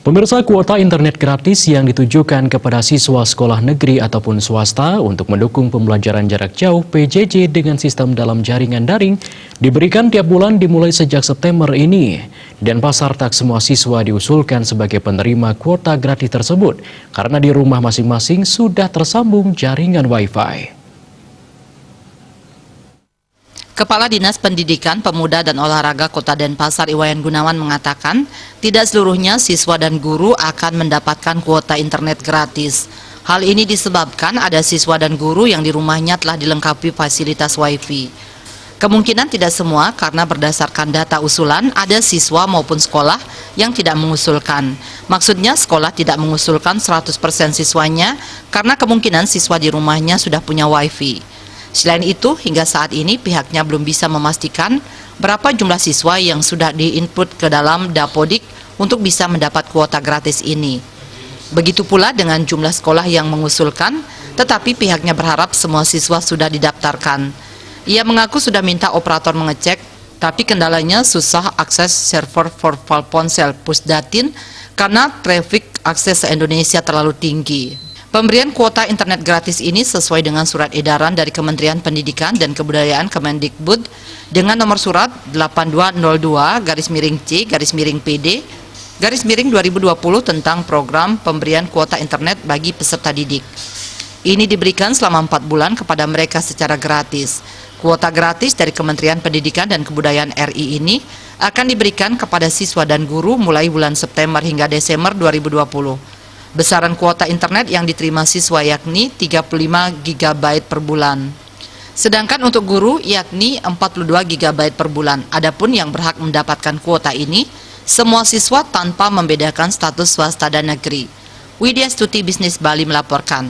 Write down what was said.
Pemirsa, kuota internet gratis yang ditujukan kepada siswa sekolah negeri ataupun swasta untuk mendukung pembelajaran jarak jauh (PJJ) dengan sistem dalam jaringan daring diberikan tiap bulan dimulai sejak September ini. Denpasar tak semua siswa diusulkan sebagai penerima kuota gratis tersebut karena di rumah masing-masing sudah tersambung jaringan Wi-Fi. Kepala Dinas Pendidikan, Pemuda dan Olahraga Kota Denpasar Iwayan Gunawan mengatakan tidak seluruhnya siswa dan guru akan mendapatkan kuota internet gratis. Hal ini disebabkan ada siswa dan guru yang di rumahnya telah dilengkapi fasilitas Wi-Fi. Kemungkinan tidak semua karena berdasarkan data usulan ada siswa maupun sekolah yang tidak mengusulkan. Maksudnya sekolah tidak mengusulkan 100% siswanya karena kemungkinan siswa di rumahnya sudah punya Wi-Fi. Selain itu, hingga saat ini pihaknya belum bisa memastikan berapa jumlah siswa yang sudah diinput ke dalam Dapodik untuk bisa mendapat kuota gratis ini. Begitu pula dengan jumlah sekolah yang mengusulkan, tetapi pihaknya berharap semua siswa sudah didaftarkan. Ia mengaku sudah minta operator mengecek, tapi kendalanya susah akses server for ponsel Pusdatin karena trafik akses se-Indonesia terlalu tinggi. Pemberian kuota internet gratis ini sesuai dengan surat edaran dari Kementerian Pendidikan dan Kebudayaan Kemendikbud dengan nomor surat 8202-C-PD-2020 tentang program pemberian kuota internet bagi peserta didik. Ini diberikan selama 4 bulan kepada mereka secara gratis. Kuota gratis dari Kementerian Pendidikan dan Kebudayaan RI ini akan diberikan kepada siswa dan guru mulai bulan September hingga Desember 2020. Besaran kuota internet yang diterima siswa yakni 35 GB per bulan. Sedangkan untuk guru yakni 42 GB per bulan. Adapun yang berhak mendapatkan kuota ini, semua siswa tanpa membedakan status swasta dan negeri. Widya Stuti Bisnis Bali melaporkan.